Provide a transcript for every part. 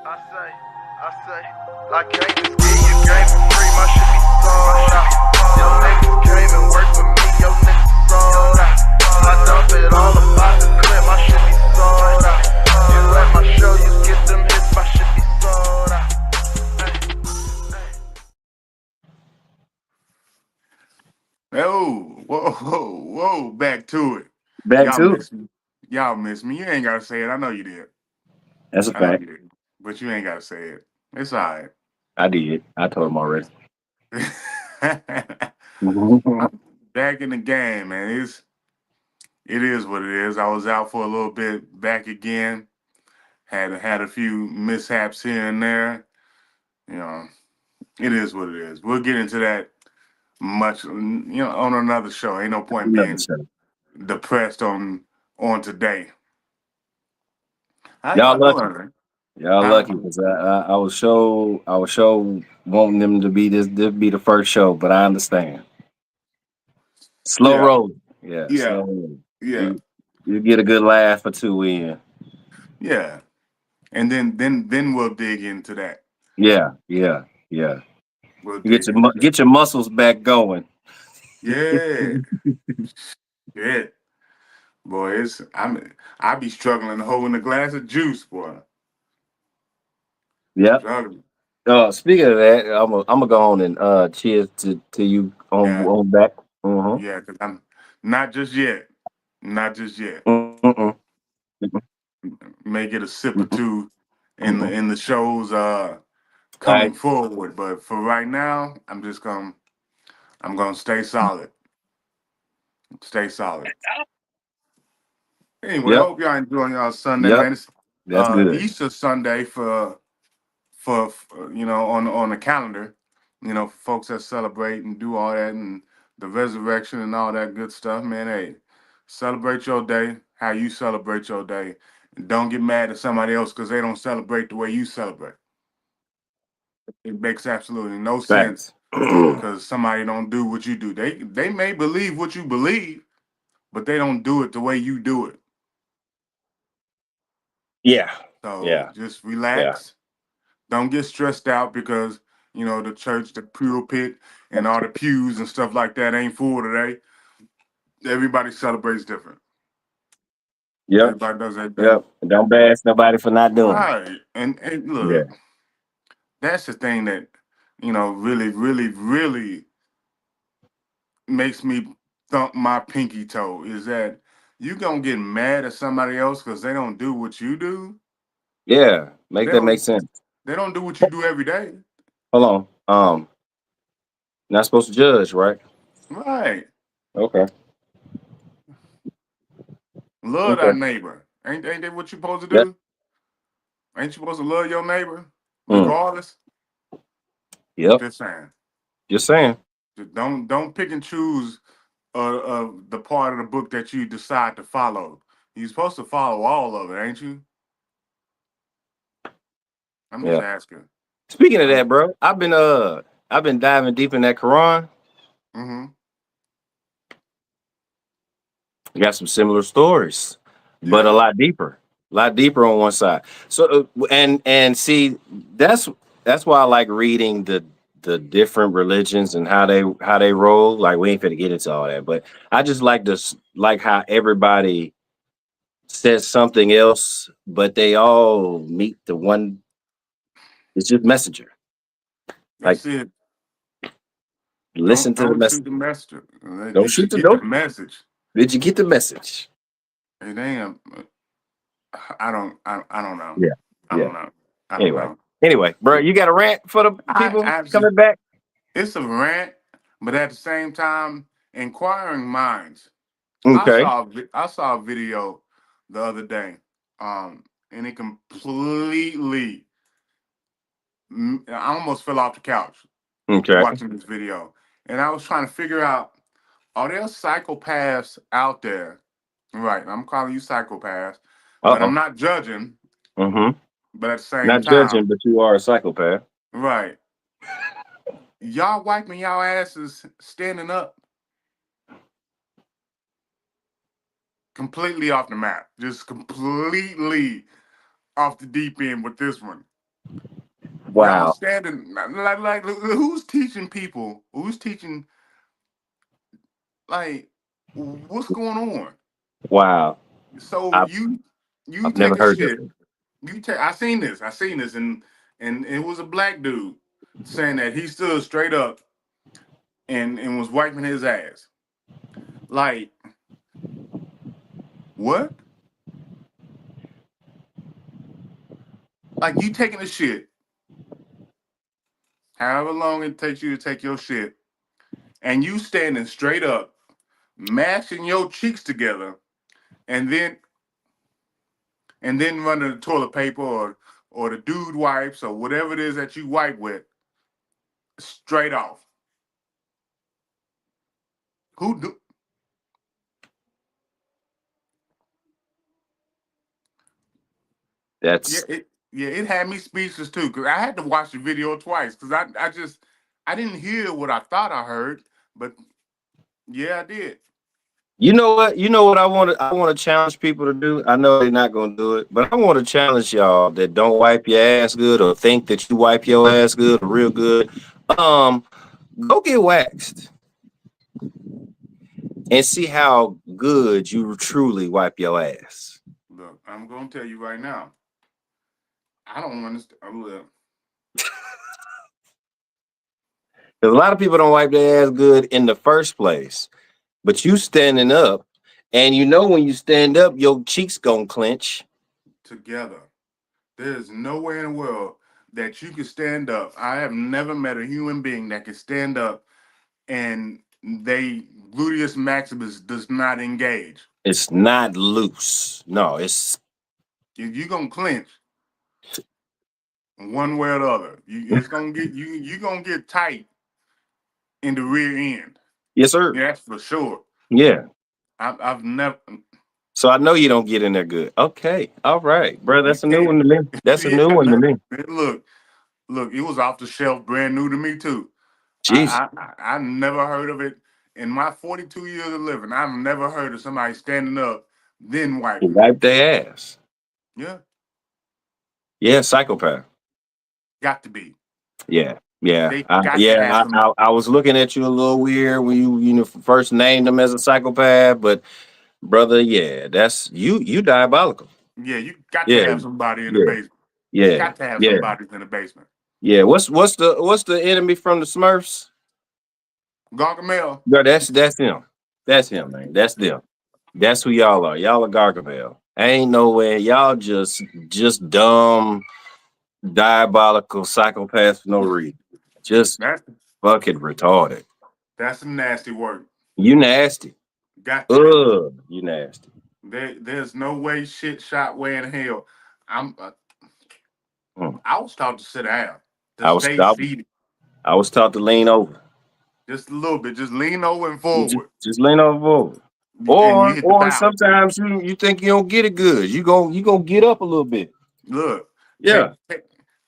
I say, I can't just give you game for free. My shit be sold out. Your niggas came and worked with me. Your niggas sold out. I dump it all about the clip. My shit be sold out. You let my show, you get them hits. My shit be sold out. Oh, whoa, back to it. Back Y'all to it. miss me. Y'all miss me. You ain't gotta say it. I know you did. That's a I know fact. you did. But you ain't gotta say it. It's all right. I did. I told him already. I'm back in the game, man. It is what it is. I was out for a little bit, back again. Had a few mishaps here and there. You know, it is what it is. We'll get into that much, on another show. Ain't no point Another being show. depressed on today. How Y'all y'all lucky. doing, man? Y'all Huh? lucky because I was wanting them to be this be the first show, but I understand. Slow Yeah, roll. Yeah, yeah, slow roll. yeah, You get a good laugh or two in. yeah. And then we'll dig into that. Yeah. We'll You get dig into that. get your muscles back going. Yeah, yeah. Boy, I be struggling holding a glass of juice, boy. Yep. Struggling. Speaking of that, I'm gonna go on and cheers to you Yeah, on back. Mm-hmm. yeah. Cause I'm not just yet. Not just yet. Mm-mm. May get a sip or Mm-mm. two in the Mm-mm. in the shows All right. coming forward, but for right now, I'm gonna stay solid. Stay solid. Anyway, I Yep. hope y'all enjoying y'all Sunday, Yep. man. It's That's good. Easter Sunday for on the calendar. Folks that celebrate and do all that and the resurrection and all that good stuff, man. Hey, celebrate your day how you celebrate your day, and don't get mad at somebody else because they don't celebrate the way you celebrate. It makes absolutely no sense Thanks. because somebody don't do what you do. They may believe what you believe, but they don't do it the way you do it. Yeah. So Yeah. just Yeah. relax. Don't get stressed out because the church, the pulpit, and all the pews and stuff like that ain't full today. Everybody celebrates different. Yep. Everybody does that. Yep. And don't bash nobody for not doing it. Right. And Yeah. look, that's the thing that really, really, really makes me thump my pinky toe is that you gonna get mad at somebody else because they don't do what you do. Yeah. Make They that make don't. sense. They don't do what you do every day. Hold on. Not supposed to judge, right? Right. Okay. Love thy Okay. neighbor. Ain't that what you supposed to Yep. do? Ain't you supposed to love your neighbor Mm. regardless? Yep. Just saying. Just saying. Just don't pick and choose the part of the book that you decide to follow. You're supposed to follow all of it, ain't you? I'm just Yeah. asking. Speaking of I'm. that, bro, I've been diving deep in that Quran. Mm-hmm. We got some similar stories, but a Yeah. lot deeper. A lot deeper on one side. So and see that's why I like reading the different religions and how they roll. Like we ain't finna get into all that, but I just like this like how everybody says something else, but they all meet the one. It's just messenger. Like That's it. listen Don't to the don't message. shoot the messenger. Don't Did you shoot the get the dope. message? Did you get the message? Hey, damn. I don't know. Yeah. I Yeah. don't know. I don't Anyway. know. Anyway, bro, you got a rant for the I people actually coming back? it's a rant, but at the same time, inquiring minds. Okay. I saw a video the other day, and it completely. I almost fell off the couch Okay. watching this video, and I was trying to figure out: are there psychopaths out there? Right, I'm calling you psychopaths, but I'm Uh-oh. not judging. Mm-hmm. But at the same Not judging, time, but you are a psychopath. right, y'all wiping y'all asses standing up, completely off the map, just completely off the deep end with this one. Y'all Wow. standing like who's teaching people? Who's teaching like what's going on? Wow. So I've, you I've never take a heard this shit. one. You take I seen this and it was a black dude saying that he stood straight up and was wiping his ass. Like what? Like you taking a shit, however long it takes you to take your shit, and you standing straight up, mashing your cheeks together, and then running the toilet paper or the dude wipes or whatever it is that you wipe with straight off. Who do? That's Yeah, it had me speechless too because I had to watch the video twice because I didn't hear what I thought I heard, but yeah, I did. you know what? You know what I want to challenge people to do. I know they're not gonna do it, but I want to challenge y'all that don't wipe your ass good or think that you wipe your ass good or real good. Um, go get waxed and see how good you truly wipe your ass. Look, I'm gonna tell you right now. I don't understand. Look, Because a lot of people don't wipe their ass good in the first place. But you standing up, and you know when you stand up, your cheeks gonna clench. together, there's nowhere in the world that you can stand up. I have never met a human being that can stand up and they gluteus maximus does not engage. It's not loose. No, it's You're gonna clench one way or the other. It's gonna get you gonna get tight in the rear end. yes, sir. Yeah, that's for sure. Yeah. I've never. So I know you don't get in there good. Okay. All right, bro. You That's a new can't. one to me. That's a Yeah, new one to me. look. It was off the shelf, brand new to me too. Jesus. I never heard of it in my 42 years of living. I've never heard of somebody standing up then You wiping. wipe their ass. Yeah, Yeah, psychopath. got to be. Yeah. Yeah. They got to have Yeah. some. I was looking at you a little weird when you know first named him as a psychopath, but brother, yeah, that's you diabolical. Yeah, you got to Yeah. have somebody in the Yeah. basement. Yeah. Got to have Yeah. somebody in the basement. Yeah. What's the enemy from the Smurfs? Gargamel. Bro, that's him. That's him, man. That's them. That's who y'all are. Y'all are Gargamel. Ain't no way. Y'all just dumb, diabolical psychopaths for no reason. Just That's fucking retarded. that's some nasty work. You nasty. Got to be. You nasty. There's no way shit shot way in hell. I'm. Mm. I was taught to sit down, to I was stay I, seated, I was taught to lean over. just a little bit, just lean over and forward, Just lean over forward. and you hit the Or power. sometimes you think you don't get it good. You gonna get up a little bit. Look, Yeah.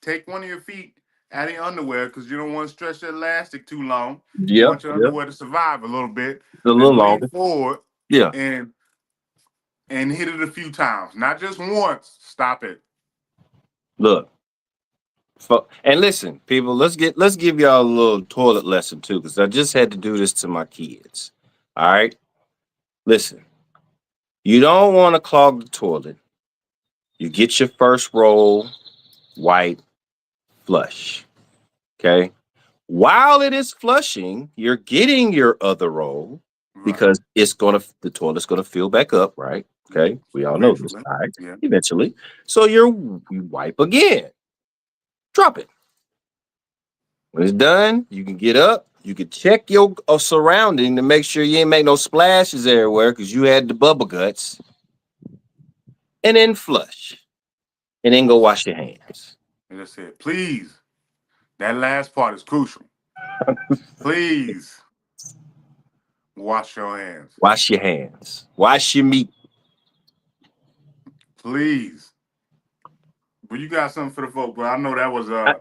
take one of your feet out of your underwear because you don't want to stretch the elastic too long. You Yep. want your Yep. underwear to survive a little bit. A Then little lean longer. forward Yeah. and hit it a few times, not just once. Stop it. Look. And listen, people, let's give y'all a little toilet lesson too, because I just had to do this to my kids. All right. Listen, you don't want to clog the toilet. You get your first roll, wipe, flush. Okay. While it is flushing, you're getting your other roll Right. because the toilet's gonna fill back up, right? Okay. We all know this. Eventually. All right. Yeah. Eventually. So you wipe again. Drop it. When it's done, you can get up. You can check your surrounding to make sure you ain't make no splashes everywhere because you had the bubble guts. And then flush. And then go wash your hands. And I said, please. That last part is crucial. Please wash your hands. Wash your hands. Wash your meat. Please. But you got something for the folk, bro. I know that was I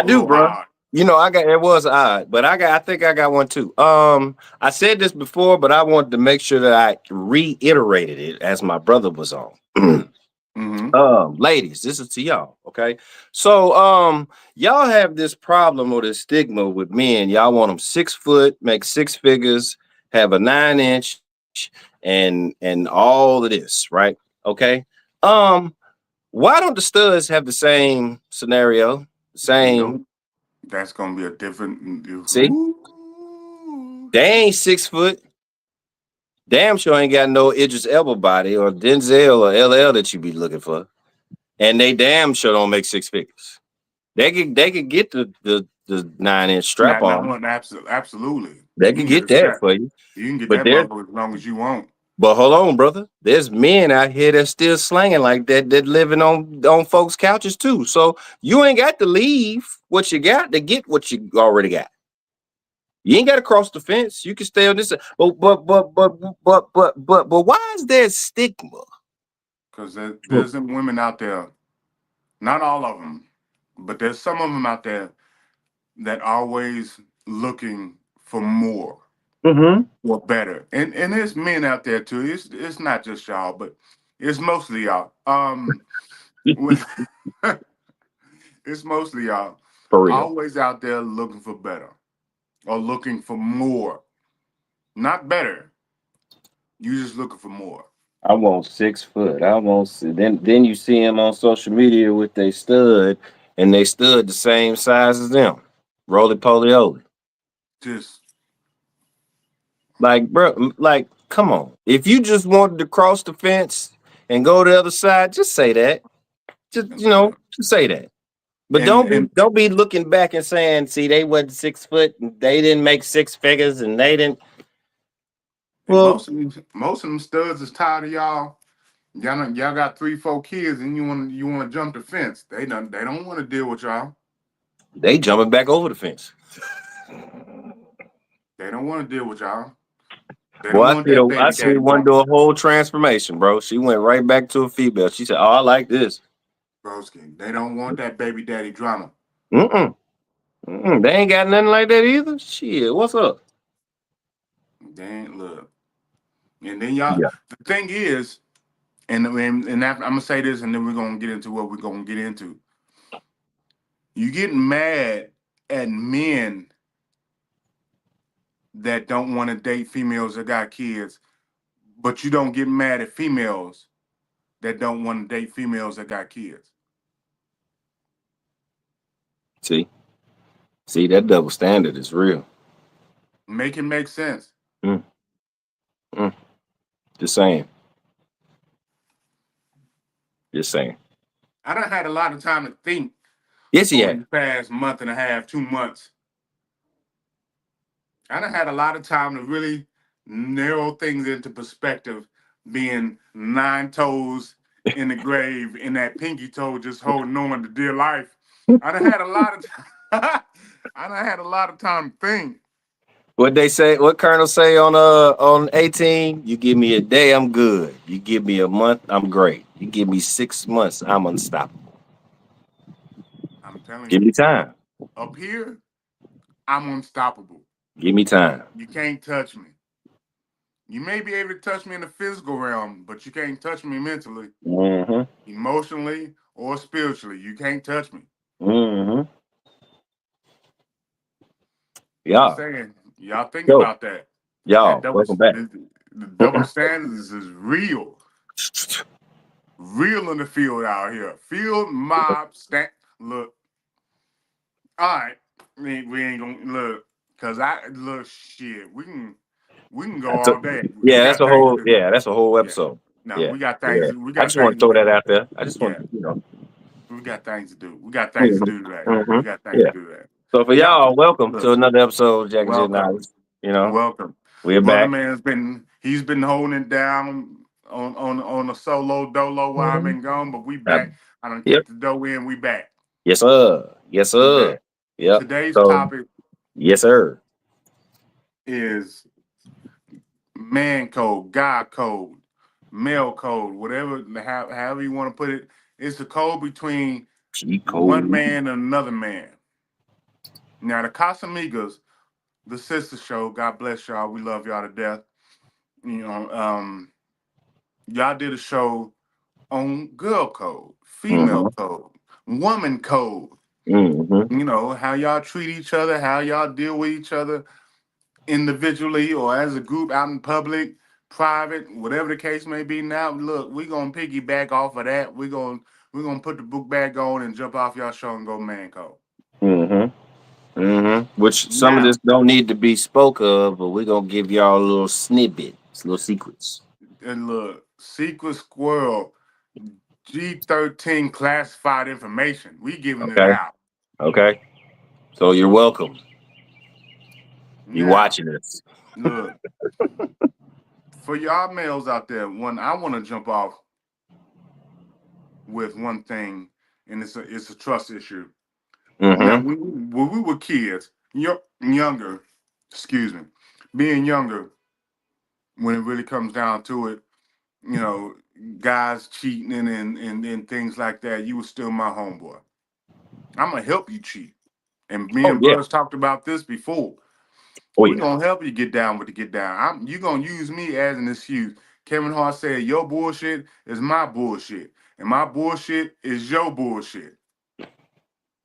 a do, little bro. odd. You know, it was odd, but I think I got one too. I said this before, but I wanted to make sure that I reiterated it as my brother was on. Mm-hmm. Ladies, this is to y'all, okay? So y'all have this problem or this stigma with men. Y'all want them 6 foot, make six figures, have a 9 inch, and all of this, right? Okay. Um, why don't the studs have the same scenario? Same. Nope. That's gonna be a different. See, Ooh. they ain't 6 foot. Damn sure ain't got no Idris Elba body or Denzel or LL that you be looking for. And they damn sure don't make six figures. They could get the 9 inch strap Not on. one. Absolutely. They You could can get a that strap. for you. You can get But that motherfucker as long as you want. But hold on, brother. There's men out here that's still slanging like that living on folks' couches too. So you ain't got to leave what you got to get what you already got. You ain't got to cross the fence. You can stay on this. But why is there stigma? Because there's some women out there, not all of them, but there's some of them out there that always looking for more or better. And there's men out there too. It's not just y'all, but it's mostly y'all. It's mostly y'all. For real. Always out there looking for better or looking for more. Not better. You just looking for more. I want 6 foot. I want then you see him on social media with they stud and they stood the same size as them. Roly poly oly. Just Like, bro, like, come on. If you just wanted to cross the fence and go to the other side, just say that. Just just say that. But and don't be looking back and saying, see, they wasn't 6 foot and they didn't make six figures and they didn't. Well, most of them studs is tired of y'all. Y'all got 3, 4 kids and you want to jump the fence. They don't want to deal with y'all. they jumping back over the fence. They don't want to deal with y'all. They Boy, don't want that I baby see daddy one drama. do a whole transformation, bro. She went right back to a female. She said, "Oh, I like this." Broski. They don't want that baby daddy drama. Mm-mm. Mm-mm. They ain't got nothing like that either. Shit, what's up? They ain't look. And then y'all, Yeah. the thing is, and after, I'm gonna say this, and then we're gonna get into what we're gonna get into. You getting mad at men that don't want to date females that got kids, but you don't get mad at females that don't want to date females that got kids. See, that double standard is real. Make it make sense. Mm. Mm. Just saying. Just saying. I done had a lot of time to think Yes, over yeah. the past month and a half, 2 months. I done had a lot of time to really narrow things into perspective, being 9 toes in the grave and that pinky toe just holding on to dear life. I done had a lot of I done had a lot of time to think. What they say? What Colonel say on 18? You give me a day, I'm good. You give me a month, I'm great. You give me 6 months, I'm unstoppable. I'm telling Give you, me time. up here, I'm unstoppable. Give me time. You can't touch me. You may be able to touch me in the physical realm, but you can't touch me mentally, Mm-hmm. emotionally, or spiritually. You can't touch me. Mm-hmm. Just Y'all, saying. Y'all think yo, about that. That y'all, double welcome back. the double standards is real. Real in the field out here. Field mob stand. Look, all right. We ain't gonna look, cause I look shit. We can go That's a, all day. We yeah, got things to do. that's a whole Yeah. episode. No, Yeah, we got yeah. things. We I got just want things to to throw do. that out there. I just want Yeah, to. we got things to do. We got things to Mhm, do today. We mhm, got things to yeah. do today. So for Y'all y'all, welcome to look. another episode of Jack and Jill Welcome. Knowledge. You know, Welcome. we're Brother back. man's been holding it down on a solo dolo while I've Mhm. been gone, but we Uh, back. I done yep. kicked the dough in, we back. Yes, sir. Yes, We sir. back. Yep. Today's So topic yes, sir. is man code, God code, male code, whatever however you want to put it. It's the code between Cheat one code. man and another man. Now the Casamigos, the sister show, God bless y'all. We love y'all to death. You know, y'all did a show on girl code, female Mm-hmm. code, woman code. Mm-hmm. You know, how y'all treat each other, how y'all deal with each other individually or as a group out in public, private, whatever the case may be. Now, look, we're gonna piggyback off of that. We're gonna put the book bag on and jump off y'all show and go man code. Mm-hmm. Mm-hmm. Which some of Now, this don't need to be spoke of, but we're gonna give y'all a little snippet, little secrets. and look, Secret Squirrel G13 classified information. We giving it Okay. out. Okay. So you're welcome. You Now, watching this. look, for y'all males out there, one I want to jump off with one thing, and it's a trust issue. Now, Mm-hmm. when we were kids, younger, excuse me, being younger, when it really comes down to it, you know, guys cheating and things like that, you were still my homeboy. I'm gonna help you cheat. And me Oh and yeah. brothers talked about this before. Oh We're yeah. gonna help you get down with the get down. You gonna use me as an excuse. Kevin Hart said your bullshit is my bullshit, and my bullshit is your bullshit.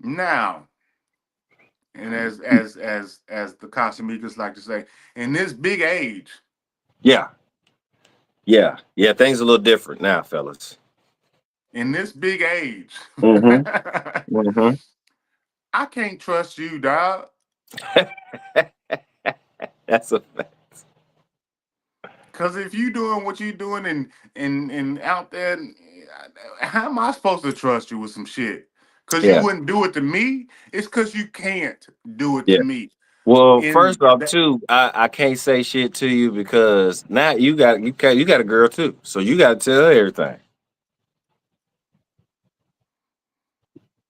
Now, and as the Casamigos like to say, in this big age, Yeah. Yeah. Yeah. Things a little different now, fellas. in this big age, Mm-hmm. Mm-hmm. I can't trust you, dog. That's a fact. Cause if you doing what you doing and out there, how am I supposed to trust you with some shit? Cause you Yeah. wouldn't do it to me. It's cause you can't do it to Yeah. me. Well, And first off, that, too, I can't say shit to you because now you got a girl too, so you got to tell her everything.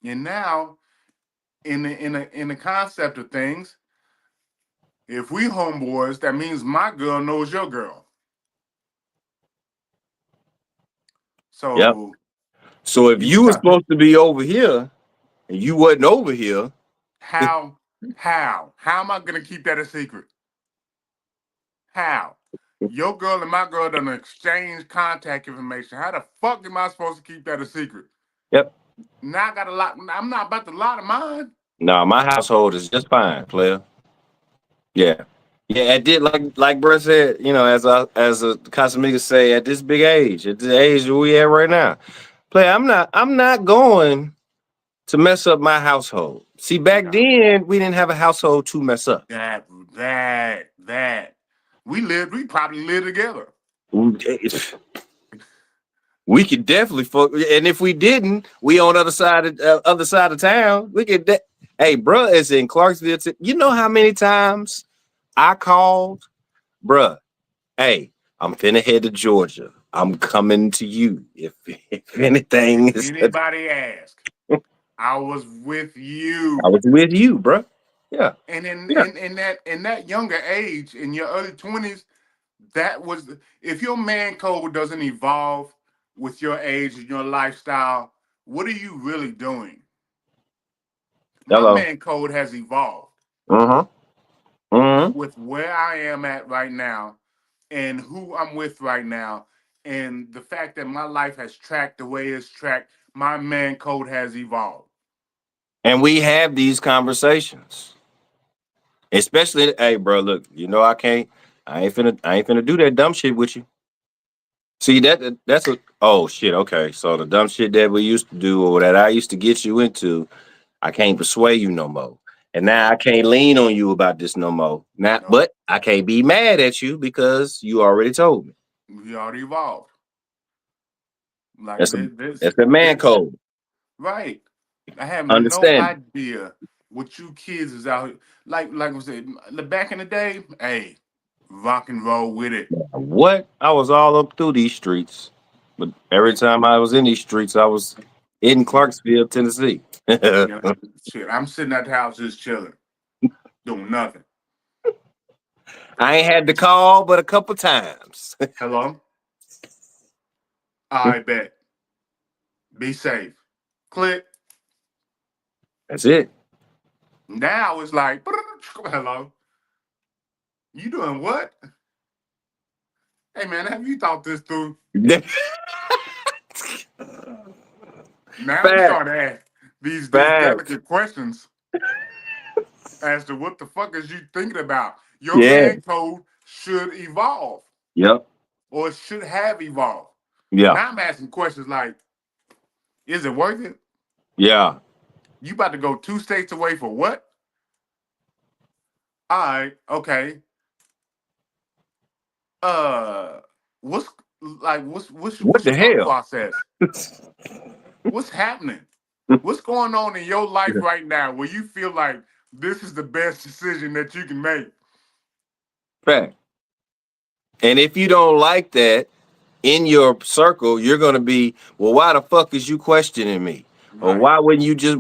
and now in the concept of things, if we homeboys, that means my girl knows your girl. Yep. So So if you you were tell supposed to be over here and you wasn't over here, how am I gonna keep that a secret? How? Your girl and my girl done exchange contact information. How the fuck am I supposed to keep that a secret? yep. Now I got a lot. I'm not about to lie to mine. No, my household is just fine, player. Yeah. Yeah, I did like Brett said, as a Casamigos say, at this big age, at the age that we at right now. Player, I'm not going to mess up my household. See, back No, then we didn't have a household to mess up. that. We probably lived together. We could definitely fuck, and if we didn't, we on other side of town. We could. Hey, bruh, is in Clarksville. You know how many times I called, bruh? Hey, I'm finna head to Georgia. I'm coming to you. If anything If is, anybody ask, I was with I you. was with you, bruh. Yeah, And yeah. in that younger age, in your early 20s, that was if your man code doesn't evolve with your age and your lifestyle, what are you really doing? My Hello. man code has evolved Uh huh. with where I am at right now and who I'm with right now, and the fact that my life has tracked the way it's tracked, my man code has evolved. And we have these conversations, especially. Hey, bro, look, I can't. I ain't finna do that dumb shit with you. See that's a oh shit, okay. So the dumb shit that we used to do or that I used to get you into, I can't persuade you no more. And now I No, can't lean on you about this no more. Now, no, but I can't be mad at you because you already told me. we already evolved. Like That's a that's a man this, code. right? I have no Understand. idea what you kids is out here. Like I said, back in the day, hey, rock and roll with it. What? I was all up through these streets. But every And, time I was in these streets, I was in Clarksville, Tennessee. you I know, shit, I'm sitting at the house just chilling, doing nothing. ain't had to call but a couple times. Hello? I bet. Be safe. Click. That's it. Now it's like, hello. You doing what? Hey man, have you thought this through? Now I'm Fact. starting to ask these Facts. delicate questions as to what the fuck is you thinking about. Your Yeah. man code should evolve Yep. or should have evolved. Yeah. Now I'm asking questions like, is it worth it? Yeah. You about to go 2 states away for what? All right, okay. Uh, what's What what's the your thought hell? process? What's happening? What's going on in your life right now where you feel like this is the best decision that you can make? Fact. And if you don't like that in your circle, you're gonna be, well, why the fuck is you questioning me? Or Right,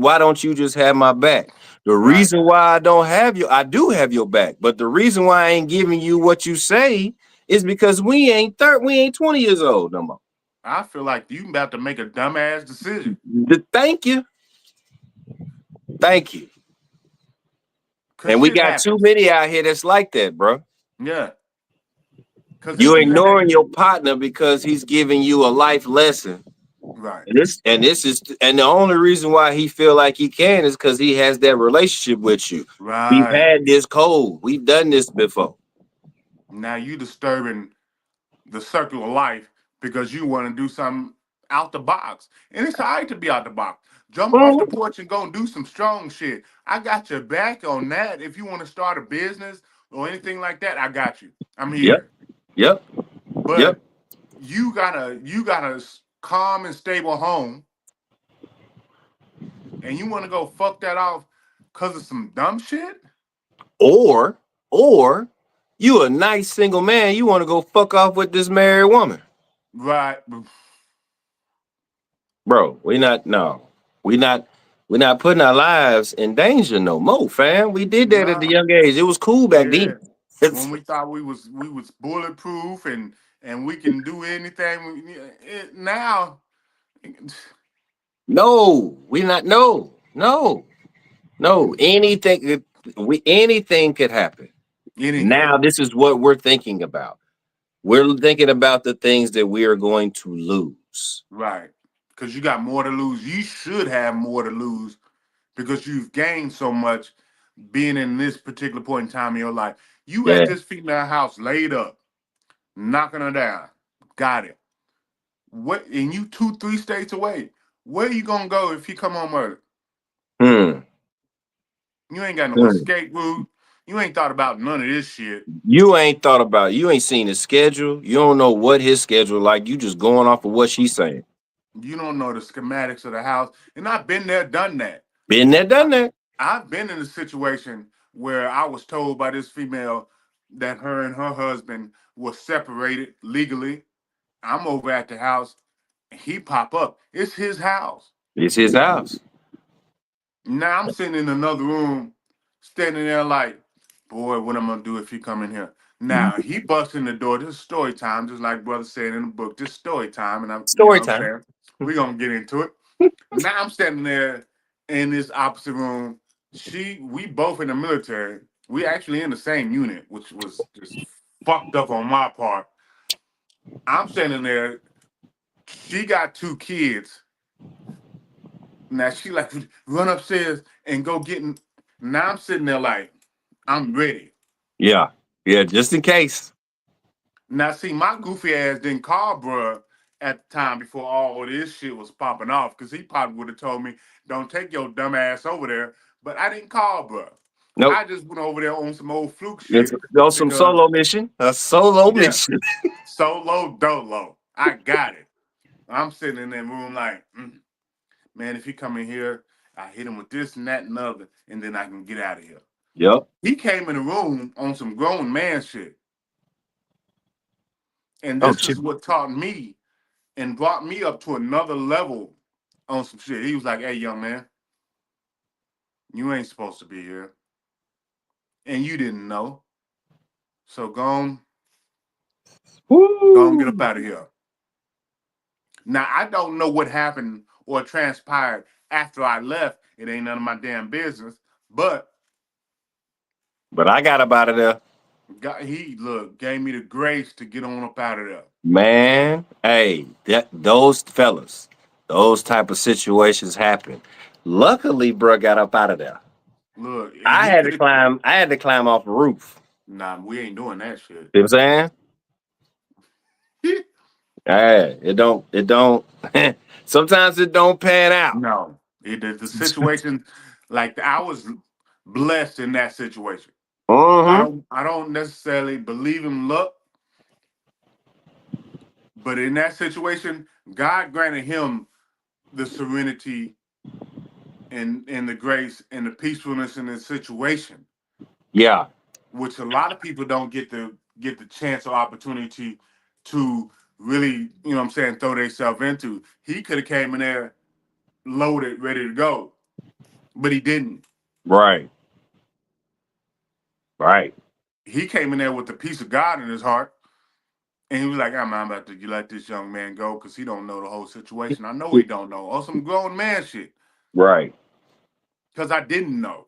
why don't you just have my back? The right. reason why I do have your back, but the reason why I ain't giving you what you say is because we ain't 20 years old no more. I feel like you about to make a dumbass decision. Thank you. Thank you. Cause And we shit got too happens. many out here that's like that, bro. Yeah. Cause You it be like, ignoring your partner because he's giving you a life lesson. right, And the only reason why he feel like he can is because he has that relationship with you. We've right. had this code. We've done this before. Now you disturbing the circle of life because you want to do something out the box. And it's all right to be out the box. Jump off the Mhm. porch and go and do some strong shit. I got your back on that. If you want to start a business or anything like that, I got you. I'm Yep. here. Yep. Yep. But you got a calm and stable home, and you want to go fuck that off because of some dumb shit? Or you a nice single man. You want to go fuck off with this married woman. Right. Bro, we not we're not putting our lives in danger no more, fam. We did that at the Nah. young age. It was cool back Yeah. then. When we thought we was bulletproof and we can do anything, now No, we not. No. Anything could happen. Now, anything. this is what we're thinking about. We're thinking about the things that we are going to lose. Right. Because you got more to lose. You should have more to lose because you've gained so much being in this particular point in time in your life. You at Yeah. this female house laid up, knocking her down. Got it. What and you 2, 3 states away. Where you gonna go if he come home early? Hmm. You ain't got no Hmm. escape route. You ain't thought about none of this shit. You ain't thought about it. You ain't seen his schedule. You don't know what his schedule like. You just going off of what she's saying. You don't know the schematics of the house. And I've been there, done that. Been there, done that. I've been in a situation where I was told by this female that her and her husband were separated legally. I'm over at the house, and he pop up. It's his house. It's his house. Now I'm sitting in another room, standing there like, boy, what am I gonna do if he come in here? Now he busts in the door. This is story time, just like brother said in the book. This is story time, and I'm, you know Story what I'm time. saying? We're gonna get into it. Now I'm standing there in this opposite room. We both in the military. We actually in the same unit, which was just fucked up on my part. I'm standing there. She got 2 kids. Now she like run upstairs and go getting. Now I'm sitting there like I'm ready. Yeah. Yeah, just in case. Now see, my goofy ass didn't call bruh at the time before all this shit was popping off because he probably would have told me, "Don't take your dumb ass over there." But I didn't call bruh. Nope. I just went over there on some old fluke It's shit some because solo mission. A solo yeah, mission. solo dolo. I got it. I'm sitting in that room like, man, if he come in here, I hit him with this and that and other, and then I can get out of here. Yep. He came in the room on some grown man shit. And Oh, this shit. is what taught me and brought me up to another level on some shit. He was like, hey, young man, you ain't supposed to be here. And you didn't know. So go on get up Woo. out of here. Now, I don't know what happened or transpired after I left. It ain't none of my damn business. But But I got up out of there. he gave me the grace to get on up out of there. Man, hey, those fellas. those type of situations happen. Luckily, bro got up out of there. Look, I he had could to have. climb. I had to climb off a roof. Nah, we ain't doing that shit. You know what I'm saying? It don't. It don't. Sometimes it don't pan out. No, the situation, like I was blessed in that situation. Mm-hmm. I don't necessarily believe in luck, but in that situation, God granted him the serenity and the grace and the peacefulness in this situation, Yeah. which a lot of people don't get the chance or opportunity to really, you know what I'm saying, throw themselves into. He could have came in there loaded, ready to go, but he didn't. Right. Right. He came in there with the peace of God in his heart. And he was like, I'm about to let this young man go because he don't know the whole situation. I know he don't know. Or some grown man shit. Right. Because I didn't know,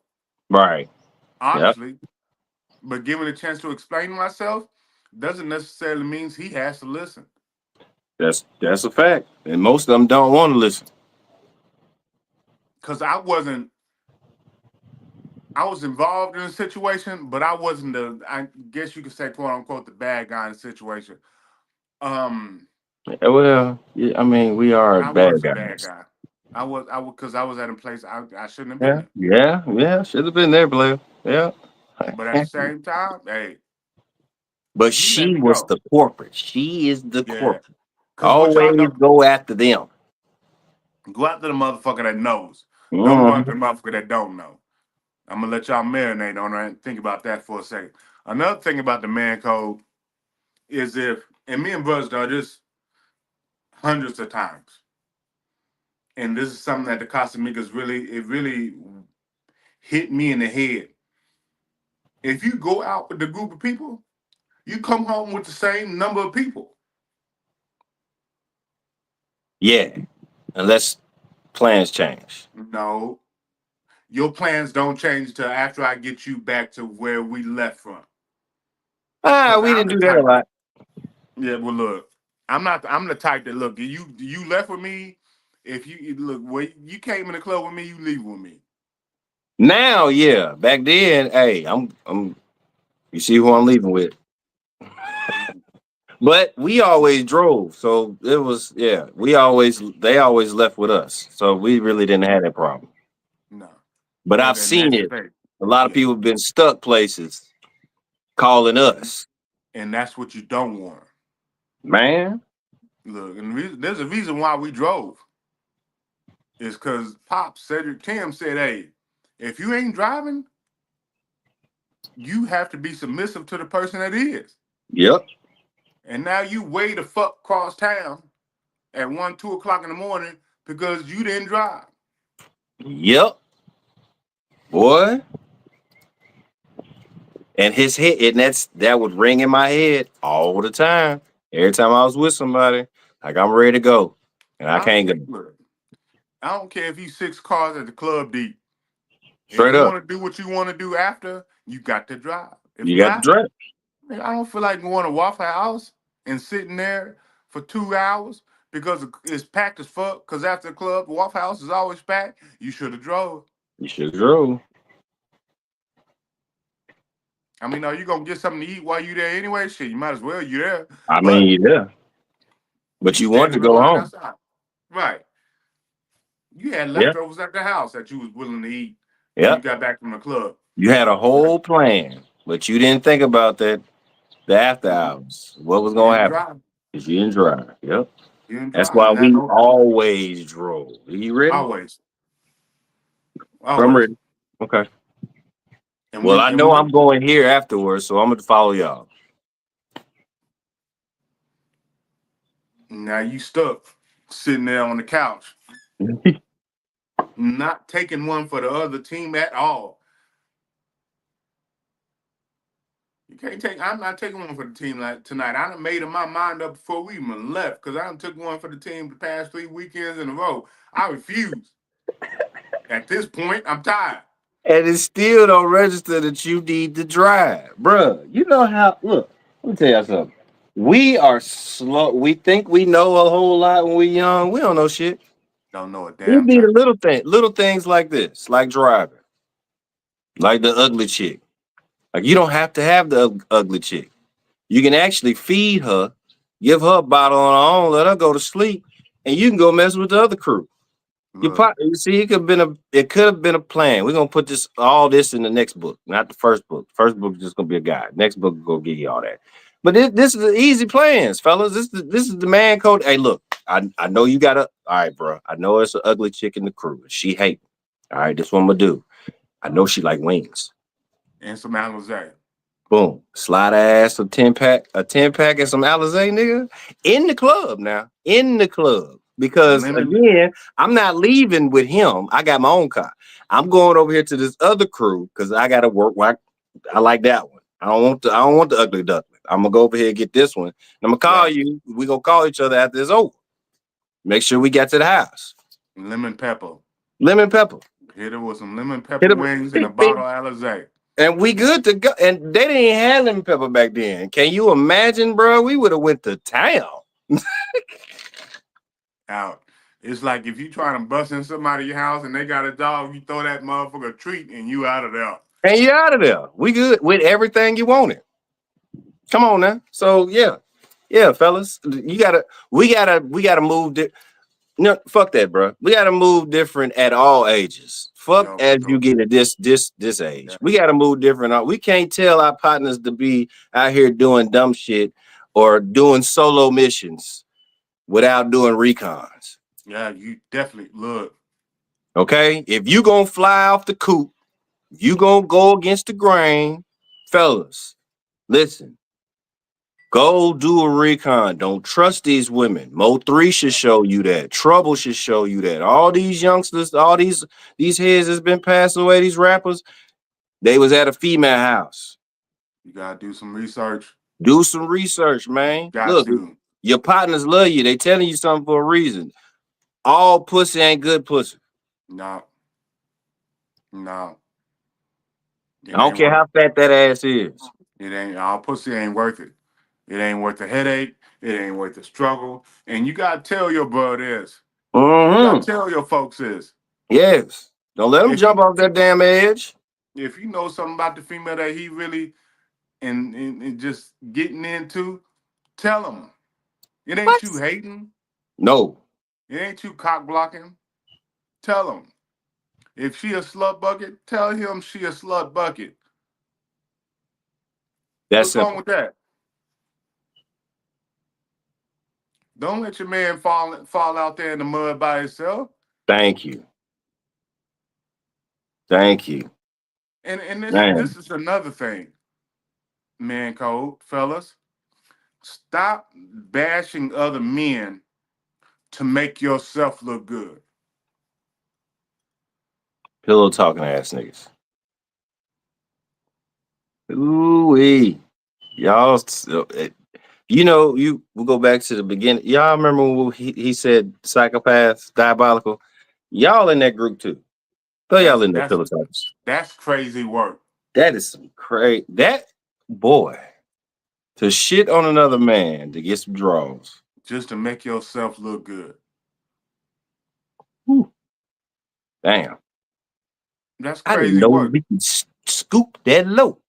Right. Yep. honestly. But given a chance to explain myself doesn't necessarily mean he has to listen. That's a fact. And most of them don't want to listen. Because I was involved in the situation, but I wasn't I guess you could say, quote unquote, the bad guy in the situation. Well, yeah, I mean, we are I bad was a bad guys. guy. Because I was at a place I shouldn't have been Yeah. there. Yeah. Yeah. Should have been there, Blair. Yeah. But at the same time, hey, But you let she me was go. the corporate. She is the Yeah. corporate. Because what y'all Always don't go after them. go after the motherfucker that knows. Don't go after Mhm. the motherfucker that don't know. I'm gonna let y'all marinate on that and think about that for a second. Another thing about the man code is and me and brothers done this hundreds of times, and this is something that the Casamigos really hit me in the head. If you go out with a group of people, you come home with the same number of people. Yeah. Unless plans change. No, your plans don't change till after I get you back to where we left from. Cause We I'm didn't the do that a type. lot. Yeah, well, look, I'm the type that look. You left with me. If you look, when you came in the club with me, you leave with me. Now, yeah. Back then, hey, I'm you see who I'm leaving with. But we always drove. So it was, yeah, they always left with us. So we really didn't have that problem. No, But or I've the seen next it. day. A lot of Yeah, people have been stuck places calling us. and that's what you don't want. Man. Look, and there's a reason why we drove. Is because Pop Cedric Tim said, "Hey, if you ain't driving, you have to be submissive to the person that is." Yep. And now you way the fuck cross town at 1, 2 o'clock in the morning because you didn't drive. Yep. Boy. And his head, and that would ring in my head all the time. Every time I was with somebody, like I'm ready to go. And I I don't can't go. care. Look, I don't care if you 6 cars at the club deep. If Straight you up. want to do what you want to do after, you got to drive. If You got to not, drive. I don't feel like going to Waffle House and sitting there for 2 hours because it's packed as fuck. Because after the club, Waffle House is always packed. You should have drove. You should have drove. I mean, are you gonna get something to eat while you there anyway? Shit, you might as well. You there, I but mean, yeah. But you you want stand to in the go line home. outside, right? You had Yeah. leftovers at the house that you was willing to eat when you Yep. got back from the club. You had a whole plan, but you didn't think about that the after hours. What was You gonna didn't happen? drive. Because you didn't drive. Yep. You didn't That's drive, why and that we no always drove. Are you ready? always, I'm always. ready. Okay. And Well, we I and know we I'm going here afterwards, so I'm gonna follow y'all. now you stuck sitting there on the couch, not taking one for the other team at all. You can't take. I'm not taking one for the team like tonight. I done made my mind up before we even left because I done took one for the team the past 3 weekends in a row. I refuse. At this point, I'm tired. And it still don't register that you need to drive. Bruh, you know how look, let me tell you something. We are slow. We think we know a whole lot when we're young. We don't know shit. Don't know a It damn be the thing. little things like this, like driving, like the ugly chick. Like you don't have to have the ugly chick. You can actually feed her, give her a bottle on her own, let her go to sleep, and you can go mess with the other crew. Look, You see, it could have been a plan. We're gonna put all this in the next book, not the first book. First book is just gonna be a guide. Next book will give you all that. But this is the easy plans, fellas. This is the man code. Hey, look, I know you got all right, bro. I know it's an ugly chick in the crew. She hate me. All right, this what I'm gonna do. I know she like wings. and some Alizé. Boom. Slide ass a 10-pack, and some Alizé, nigga. In the club now. In the club. Because Lemon. again, I'm not leaving with him. I got my own car. I'm going over here to this other crew because I gotta work. I like that one. I don't want the ugly duckling. I'm gonna go over here and get this one. I'm gonna call Right. you. We gonna call each other after it's over. Make sure we get to the house. Lemon pepper. Lemon pepper. Hit her with some lemon pepper Hit 'em- wings and a bottle of Alizé. And we good to go. And they didn't have lemon pepper back then. Can you imagine, bro? We would have went to town. Out. It's like if you trying to bust in somebody's house and they got a dog, you throw that motherfucker a treat and you out of there. And you out of there. We good with everything you wanted. Come on now. So yeah, fellas, we gotta move. No, fuck that, bro. We gotta move different at all ages. Fuck No, as no. you get at this age. Yeah. We gotta move different. We can't tell our partners to be out here doing dumb shit or doing solo missions without doing recons. Yeah, you definitely look. Okay, if you gonna fly off the coop, you gonna go against the grain, fellas. Listen, go do a recon. Don't trust these women. Mo3 should show you that. Trouble should show you that. All these youngsters, all these heads that's been passed away, these rappers, they was at a female house. You gotta do some research. Do some research, man. Got Look, to. your partners love you. They telling you something for a reason. All pussy ain't good pussy. No. No. It I don't ain't care worth how fat that ass is. it. Ain't all pussy ain't worth it. It ain't worth the headache. It ain't worth the struggle. And you gotta tell your bro this. You gotta tell your folks this. Yes. Don't let them If jump you, off that damn edge. if you know something about the female that he really and just getting into, tell him. It ain't What? you hating. No. It ain't you cock blocking. Tell him. If she a slut bucket, tell him she a slut bucket. That's What's wrong simple. with that? Don't let your man fall out there in the mud by himself. Thank you. Thank you. And Man. this is another thing, man code, fellas. Stop bashing other men to make yourself look good. Pillow talking ass niggas. Ooh-wee. Y'all, we'll go back to the beginning. Y'all remember when he said psychopaths, diabolical? Y'all in that group too. Throw y'all in there, pillow talkers. That's crazy work. That is some crazy. That boy to shit on another man to get some draws. Just to make yourself look good. Whew. Damn. That's I didn't crazy know work. we can scoop that low.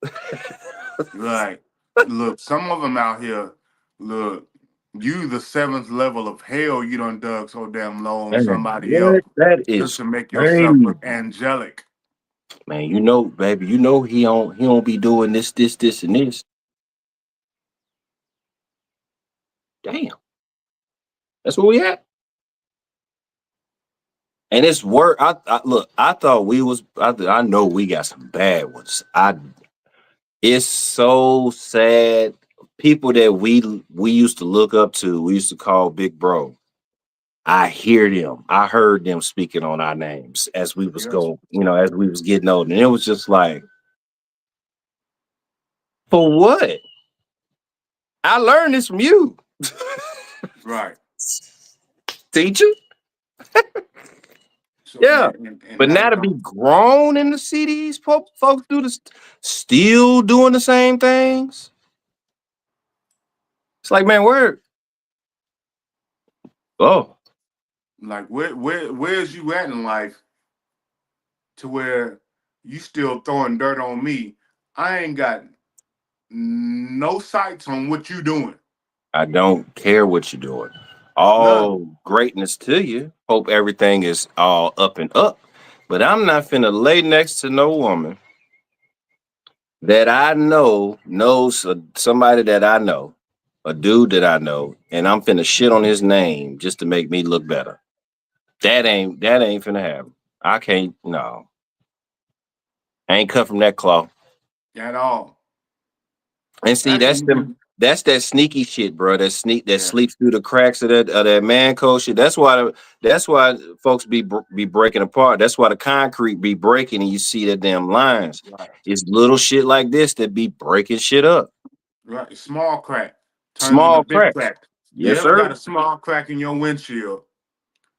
Like, look, some of them out here, look, you the seventh level of hell you done dug so damn low on Man, somebody else that just is to make crazy. yourself look angelic. Man, baby, he don't be doing this, and this. Damn. That's where we at. And it's work. I thought we was. I know we got some bad ones. It's so sad. People that we used to look up to, we used to call big bro. I heard them speaking on our names as we was Yes. going, as we was getting older. And it was just like, for what? I learned this from you. Right. Teacher. So, Yeah. and But now to be grown and to see these folks do this, still doing the same things. It's like, man, word. Oh, Like where's you at in life to where you still throwing dirt on me? I ain't got no sights on what you doing. I don't care what you're doing. None. All greatness to you. Hope everything is all up and up. But I'm not finna lay next to no woman that I know knows somebody that I know, a dude that I know, and I'm finna shit on his name just to make me look better. That ain't finna happen. I can't. No, I ain't cut from that cloth. At all. And see, Actually, that's you them. can. That's that sneaky shit, bro. That Yeah. sleeps through the cracks of that man code shit. That's why folks be breaking apart. That's why the concrete be breaking, and you see the damn lines. Right. It's little shit like this that be breaking shit up. Right. Small crack turns into Small big cracks. crack. You Yes, ever got sir. a small crack in your windshield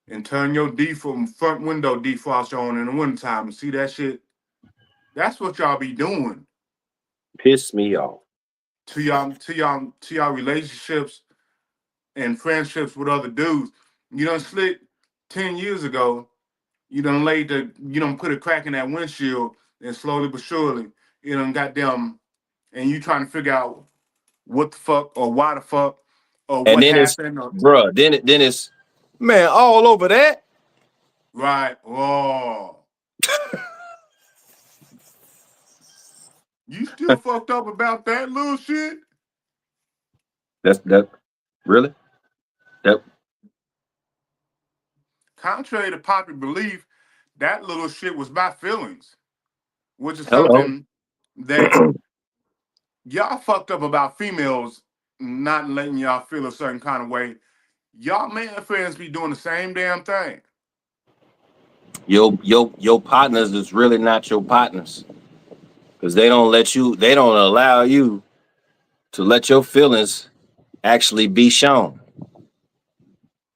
and turn your default front window defrost on in the wintertime and see that shit? That's what y'all be doing Piss me off. to y'all relationships and friendships with other dudes. You done slick 10 years ago, you done put a crack in that windshield and slowly but surely, you done got them and you trying to figure out what the fuck or why the fuck or And what then it's, happened or bruh, then it's, man, all over that. right. Oh, you still fucked up about that little shit? That really? That Contrary to popular belief, that little shit was my feelings, which is hello. something that y'all fucked up about females not letting y'all feel a certain kind of way. Y'all man friends be doing the same damn thing. Your partners is really not your partners. Because they don't allow you to let your feelings actually be shown.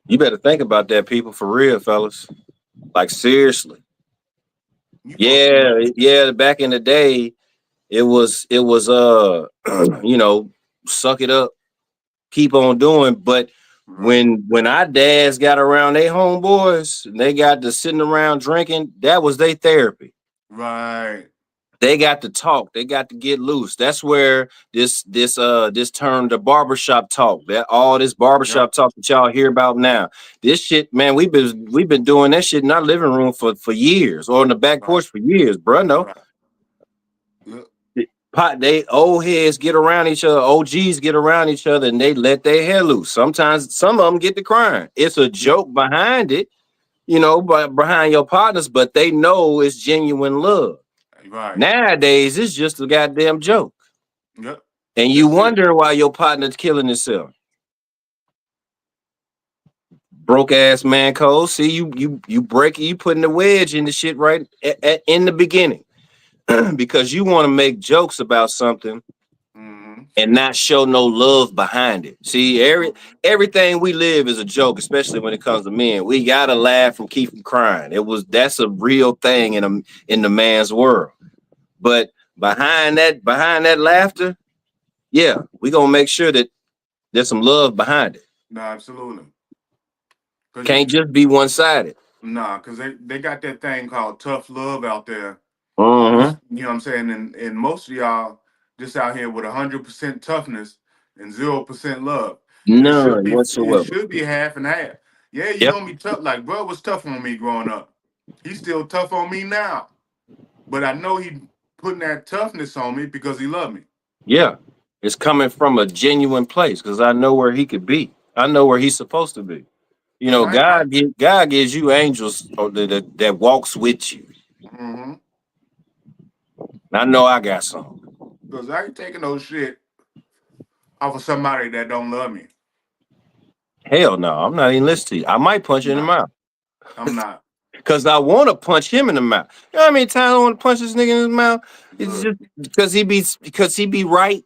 You better think about that, people, for real, fellas. Like seriously. You supposed to Yeah, yeah. Back in the day, it was you know, suck it up, keep on doing. But right, when our dads got around they homeboys and they got to sitting around drinking, that was their therapy. right, They got to talk, they got to get loose. That's where this term, the barbershop talk, that all this yep, barbershop talk that y'all hear about now. This shit, man, we've been doing that shit in our living room for years, or in the back right, porch for years, bro. No. right. Yep. They old heads get around each other, OGs get around each other, and they let their hair loose. Sometimes some of them get to crying. It's a Yep. joke behind it, you know, but behind your partners, but they know it's genuine love. Right. Nowadays, it's just a goddamn joke. Yep. And you That's it. wonder why your partner's killing himself. Broke ass man code. See, you break it, you putting the wedge in the shit right in the beginning. Because you want to make jokes about something Mm-hmm. and not show no love behind it. See, everything we live is a joke, especially when it comes to men. We gotta laugh and keep from crying. That's a real thing in the man's world. But behind that laughter, yeah, we gonna make sure that there's some love behind it. No, absolutely. Cause Can't just be one sided. nah, cause they got that thing called tough love out there, which Uh-huh. you know what I'm saying, and most of y'all just out here with 100% toughness and 0% love. None It whatsoever. should be half and half. Yeah, you're Yep. gonna be tough. Like bro was tough on me growing up. He's still tough on me now. But I know he putting that toughness on me because he loved me. Yeah. It's coming from a genuine place because I know where he could be. I know where he's supposed to be. You Cause know, God gives you angels that walks with you. mm-hmm. And I know I got some. Cause I ain't taking no shit off of somebody that don't love me. Hell no, I'm not even listening to you. I might punch you in the Nah, mouth. I'm not. Because I want to punch him in the mouth. You know how many times I want to punch this nigga in his mouth? It's Look, just because he be right.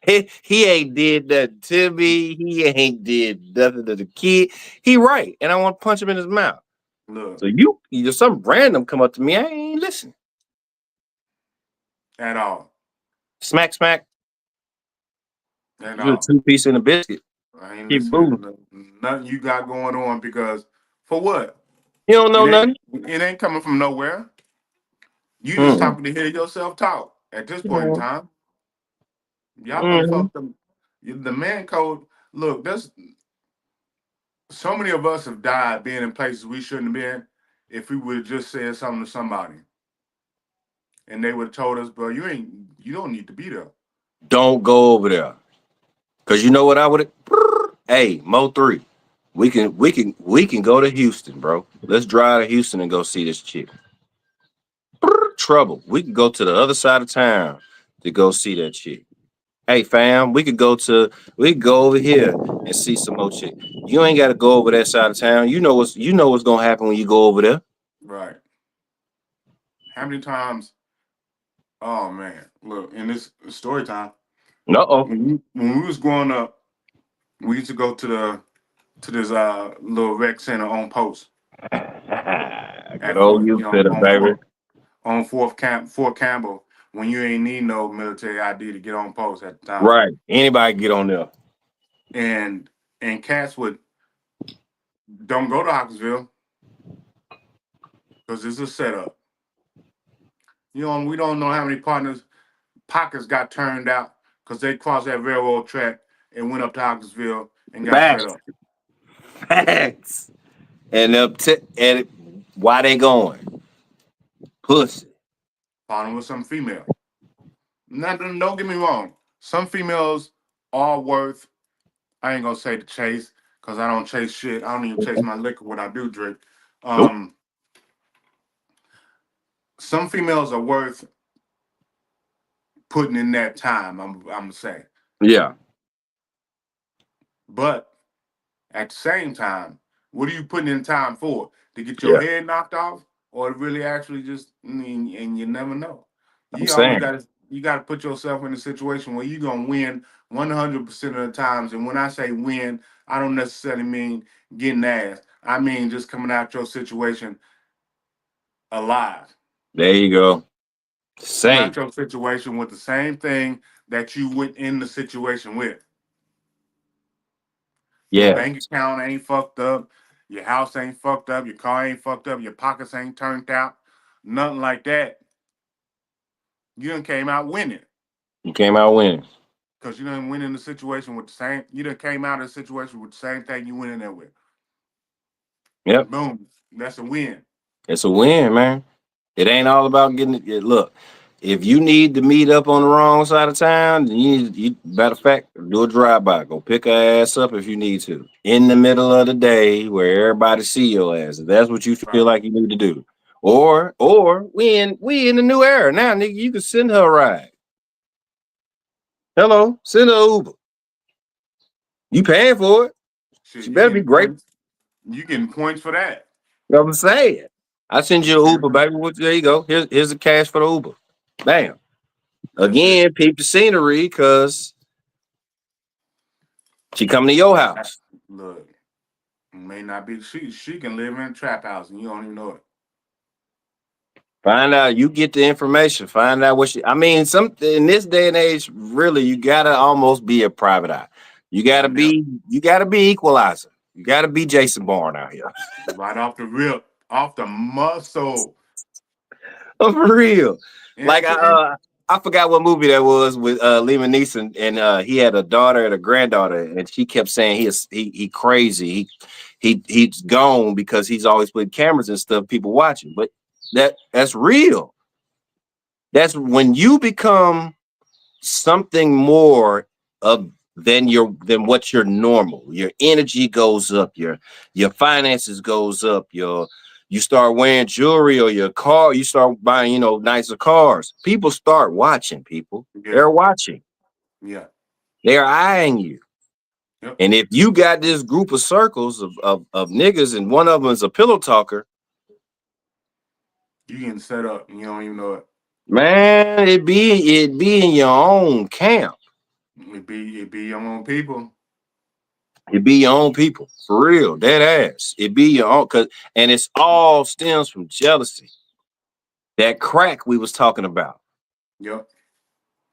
he ain't did nothing to me. He ain't did nothing to the kid. He right, and I want to punch him in his mouth. look, So you some random come up to me, I ain't listening. at all. Smack, smack. At You a all. two piece in a biscuit. I ain't Keep listening moving. to nothing you got going on because for what? You don't know nothing. It ain't coming from nowhere. You just Mm-mm. talking to hear yourself talk at this point in Mm-hmm. time. Y'all done Mm-hmm. fucked them. The man code. Look, there's so many of us have died being in places we shouldn't have been if we would have just said something to somebody and they would have told us, bro, you don't need to be there. Don't go over there. Cause you know what I would. Hey, Mo3, we can go to Houston, bro. Let's drive to Houston and go see this chick. Trouble. We can go to the other side of town to go see that chick. Hey fam, we could go over here and see some more chick. You ain't gotta go over that side of town. You know what's gonna happen when you go over there. Right. How many times? Oh man, look, in this story time, Uh-oh. when we was growing up, we used to go to this little rec center on Post Good at old Fort, you fitter, baby. On Fort Campbell when you ain't need no military ID to get on Post at the time. Right. Anybody get on there. And cats would don't go to Hawkinsville because it's a setup. You know, we don't know how many pockets got turned out because they crossed that railroad track and went up to Hawkinsville and got set Facts. up. Facts. And why they going? Pussy. Following with some female. Don't get me wrong. Some females are worth, I ain't gonna say to chase, because I don't chase shit. I don't even chase my liquor when I do drink. Nope. Some females are worth putting in that time, I'm gonna say. Yeah. But at the same time, what are you putting in time for? To get your Yeah. head knocked off, or to really actually just and you never know. I'm You always saying. gotta put yourself in a situation where you're gonna win 100% of the times. And when I say win, I don't necessarily mean getting ass. I mean just coming out your situation alive. There you go. Coming out Safe. your situation with the same thing that you went in the situation with. Your Yeah. bank account ain't fucked up. Your house ain't fucked up. Your car ain't fucked up. Your pockets ain't turned out. Nothing like that. You done came out winning. You came out winning. Because you done win in the situation with the same, you done came out of the situation with the same thing you went in there with. Yep. Boom. That's a win. It's a win, man. It ain't all about getting it. Look, if you need to meet up on the wrong side of town, then you matter of fact, do a drive-by. Go pick her ass up if you need to. In the middle of the day where everybody see your ass. If that's what you feel Right. like you need to do. Or we in the new era. Now, nigga, you can send her a ride. Hello, send her Uber. You paying for it. Shit, She better be great. You getting points for that. You know what I'm saying? I send you an Uber, baby. There you go. Here's the cash for the Uber. Bam. Again, peep the scenery because she coming to your house. Look, it may not be, she can live in a trap house and you don't even know it. Find out, you get the information. Find out what she. I mean, in this day and age, really, you gotta almost be a private eye. You gotta be equalizer. You gotta be Jason Bourne out here. Right off the rip, off the muscle. For real. And Like I forgot what movie that was with Liam Neeson, and he had a daughter and a granddaughter, and she kept saying he crazy. He's gone because he's always putting cameras and stuff, people watching. But that's real. That's when you become something more of than what you're normal. Your energy goes up, your finances goes up, you start wearing jewelry, or your car, you start buying, nicer cars. People start watching, people. Yeah. They're watching. Yeah. They're eyeing you. Yep. And if you got this group of circles of niggas and one of them is a pillow talker, you getting set up and you don't even know it. man, it be in your own camp. It be your own people. It be your own people, for real, dead ass. It be your own, and it's all stems from jealousy. That crack we was talking about. Yep.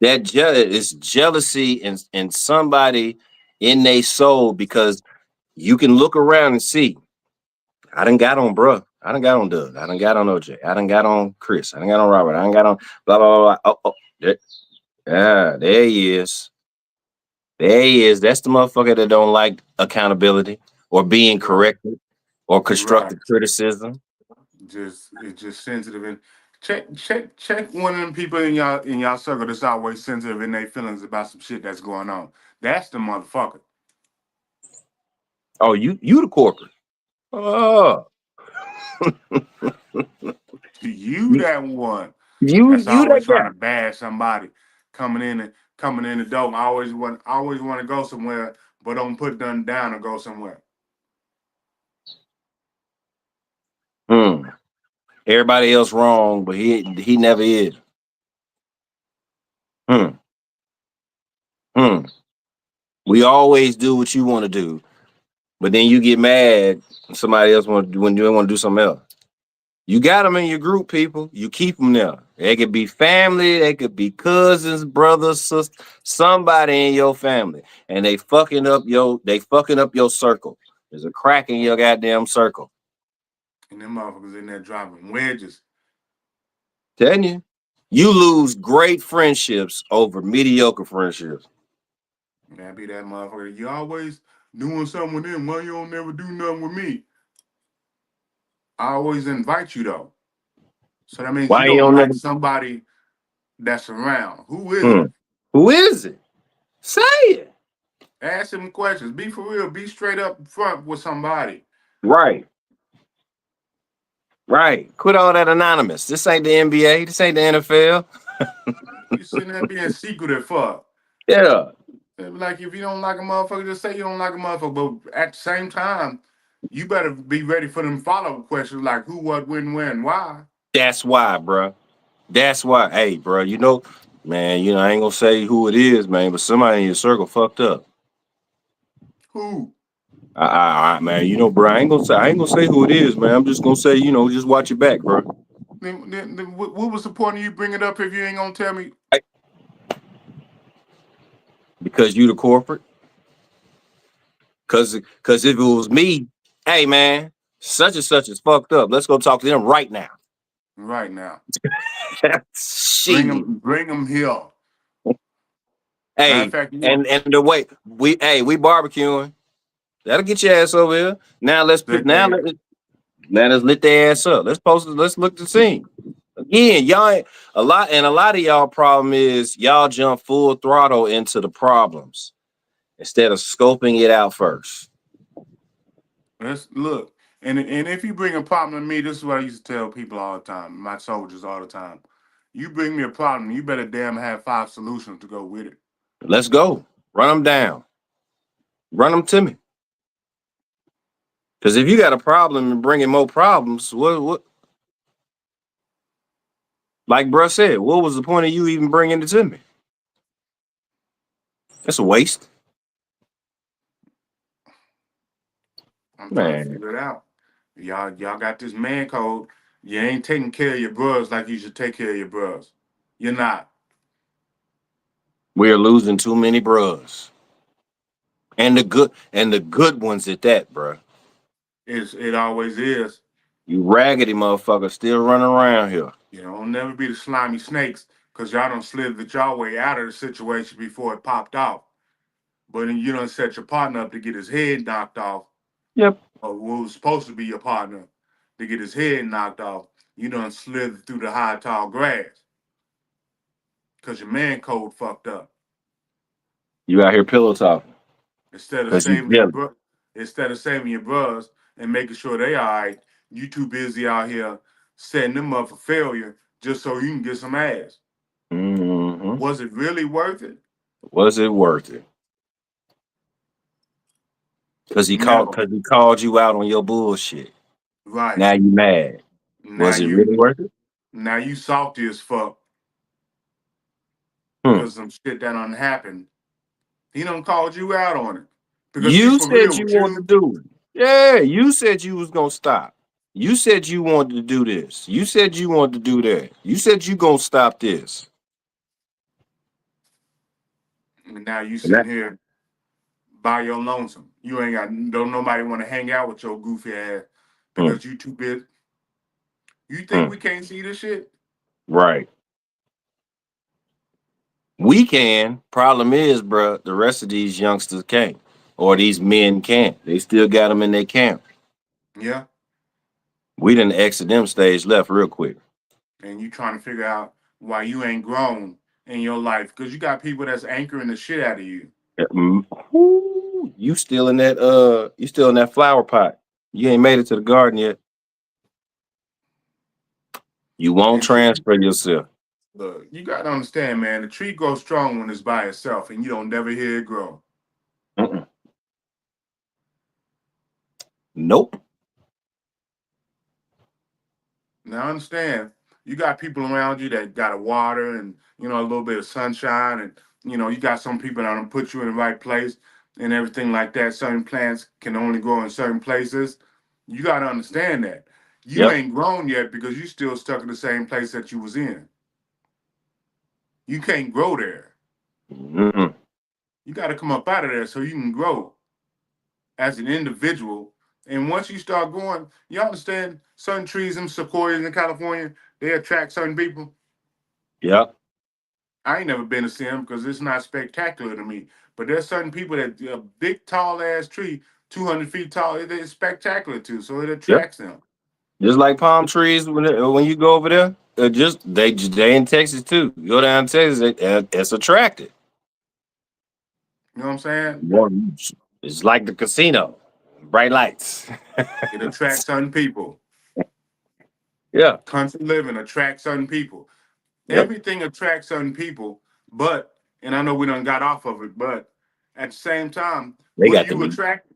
It's jealousy in somebody in their soul, because you can look around and see. I done got on bruh. I done got on Doug. I done got on OJ. I done got on Chris. I done got on Robert. I done got on blah blah blah. Blah. Oh, there he is. There he is. That's the motherfucker that don't like accountability or being corrected or constructive criticism. It's just sensitive. And check one of them people in y'all circle that's always sensitive in their feelings about some shit that's going on. That's the motherfucker. Oh, you the corporate. Oh, you that one. you That's always that trying guy. to bash somebody coming in the door. I always want to go somewhere, but don't put them down and go somewhere. Everybody else wrong, but he never is. We always do what you want to do, but then you get mad when somebody else when you want to do something else. You got them in your group, people. You keep them there. They could be family, they could be cousins, brothers, sisters, somebody in your family, and they fucking up your circle. There's a crack in your goddamn circle. And them motherfuckers in there dropping wedges. Telling you, you lose great friendships over mediocre friendships. That be that motherfucker. You always doing something with them. Why you don't never do nothing with me? I always invite you though. So that means Why you you don't don't like never? somebody that's around. Who is it? Who is it? Say it. Ask them questions. Be for real. Be straight up front with somebody. Right. Quit all that anonymous. This ain't the NBA. This ain't the NFL. You sitting there being secretive fuck. Yeah. Like if you don't like a motherfucker, just say you don't like a motherfucker. But at the same time, you better be ready for them follow-up questions like who, what, when, why. That's why, bro. That's why. Hey, bro, man, I ain't gonna say who it is, man, but somebody in your circle fucked up. Who? Man, bro, I ain't gonna say who it is, man. I'm just gonna say, just watch your back, bro. Then what was the point of you bringing it up if you ain't gonna tell me? Because you the corporate. Cause if it was me, hey man, such and such is fucked up. Let's go talk to them right now. Right now. Shit. Bring them here. Hey, fact, and the way we barbecuing. That'll get your ass over here. Now let's lit their ass up. Let's look the scene. Again, y'all a lot of y'all problem is y'all jump full throttle into the problems instead of scoping it out first. Let's look. And if you bring a problem to me, this is what I used to tell people all the time, my soldiers all the time. You bring me a problem, you better damn have 5 solutions to go with it. Let's go. Run them down. Run them to me. Because if you got a problem and bringing more problems, what? Like bruh said, what was the point of you even bringing it to me? That's a waste. I'm trying to figure it out. Y'all got this man code. You ain't taking care of your bros like you should take care of your bros. You're not. We're losing too many bros. And the good ones at that, bruh. It always is. You raggedy motherfuckers still running around here. You know, don't never be the slimy snakes because y'all done slithered y'all way out of the situation before it popped off. But then you done set your partner up to get his head knocked off. Yep. Or what was supposed to be your partner to get his head knocked off. You done slithered through the high, tall grass. Because your man code fucked up. You out here pillow talking. Instead of saving your bros and making sure they all right, you too busy out here setting them up for failure just so you can get some ass. Mm-hmm. Was it really worth it? Was it worth it? Because he called you out on your bullshit. Right. Now you mad. Was it really worth it? Now you salty as fuck. Because some shit that done happened. He done called you out on it. Because you said you wanted to do it. Yeah, you said you was gonna stop. You said you wanted to do this. You said you wanted to do that. You said you gonna stop this. And now you sitting here by your lonesome. You ain't got don't nobody want to hang out with your goofy ass because you too busy. You think we can't see this shit? Right. We can. Problem is, bro, the rest of these youngsters can't, or these men can't. They still got them in their camp. Yeah. We didn't exit them stage left real quick. And you trying to figure out why you ain't grown in your life because you got people that's anchoring the shit out of you. Ooh, you still in that flower pot. You ain't made it to the garden yet. You won't And transfer yourself. look, you got to understand, man, the tree grows strong when it's by itself and you don't never hear it grow. Mm-mm. Nope. Now understand, you got people around you that got to water and a little bit of sunshine, and you got some people that don't put you in the right place and everything like that. Certain plants can only grow in certain places. You got to understand that you Yep. ain't grown yet because you still stuck in the same place that you was in. You can't grow there. Mm-mm. You got to come up out of there so you can grow as an individual. And once you start growing, you understand certain trees and sequoias in California, they attract certain people. Yep. I ain't never been to see them because it's not spectacular to me. But there's certain people that a big tall ass tree, 200 feet tall, it's spectacular too. So it Yep. attracts them. Just like palm trees when you go over there, they in Texas too. You go down to Texas, it's attractive. You know what I'm saying? It's like the casino, bright lights. It attracts certain people. Yeah. Country living attracts certain people. Yep. Everything attracts certain people, but, and I know we done got off of it, but at the same time, They what are got the you meat. attracted?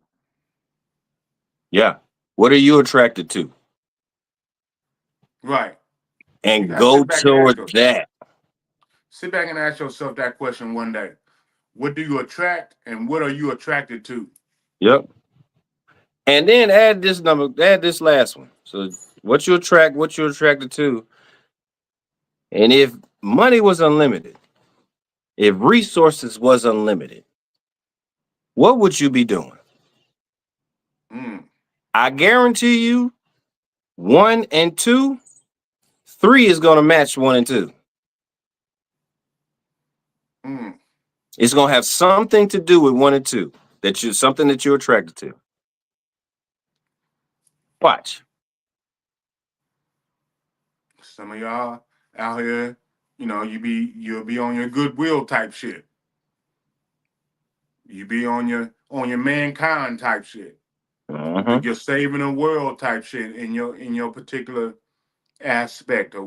Yeah. What are you attracted to? Right. You And gotta go sit back and ask toward yourself. that. Sit back and ask yourself that question one day. What do you attract and what are you attracted to? Yep. And then add this last one. So what you attracted to. And if money was unlimited, if resources was unlimited, what would you be doing? Mm. I guarantee you 1 and 2, 3 is going to match 1 and 2. Mm. It's going to have something to do with 1 and 2 something that you're attracted to. Watch. Some of y'all out here, you'll be on your goodwill type shit. You be on your mankind type shit. Uh-huh. You're saving the world type shit in your particular aspect or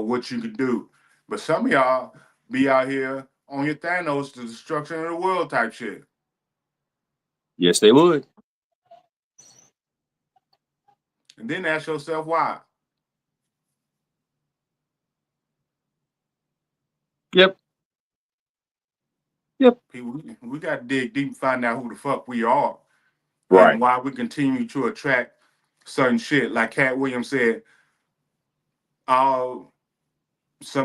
what you could do. But some of y'all be out here on your Thanos, the destruction of the world type shit. Yes, they would. And then ask yourself why. Yep. Yep. People, we got to dig deep and find out who the fuck we are. Right. And why we continue to attract certain shit. Like Cat Williams said, some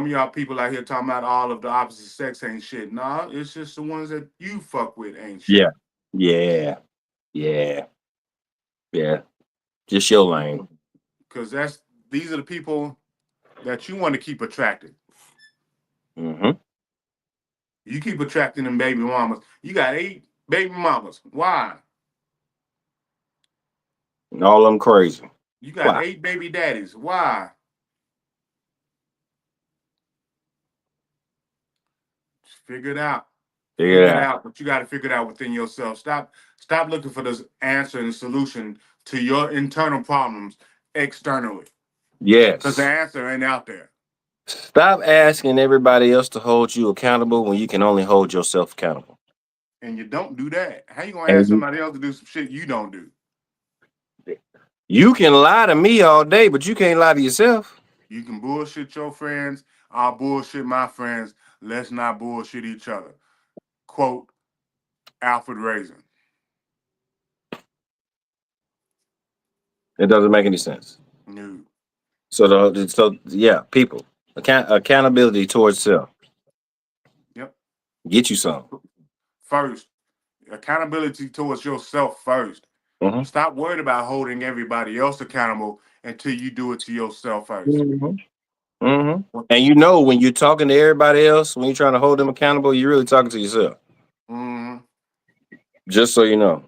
of y'all people out here talking about all of the opposite sex ain't shit. Nah, it's just the ones that you fuck with ain't shit. Yeah. Yeah. Yeah. Yeah. Just your lane. Because these are the people that you want to keep attracted. Mm-hmm. You keep attracting them baby mamas. You got 8 baby mamas. Why? All them crazy. You got Why? 8 baby daddies. Why? Just figure it out. Figure it out. But you got to figure it out within yourself. Stop looking for this answer and solution to your internal problems externally. Yes. Because the answer ain't out there. Stop asking everybody else to hold you accountable when you can only hold yourself accountable. And you don't do that. How you gonna ask somebody else to do some shit you don't do? You can lie to me all day, but you can't lie to yourself. You can bullshit your friends. I'll bullshit my friends. Let's not bullshit each other. Quote, Alfred Raisin. It doesn't make any sense. No. So yeah, people. Accountability towards self. Yep. Get you some. First, accountability towards yourself first. Mhm. Stop worried about holding everybody else accountable until you do it to yourself first. Mhm. Mhm. And you know, when you're talking to everybody else, when you're trying to hold them accountable, you're really talking to yourself. Mm-hmm. Just so you know,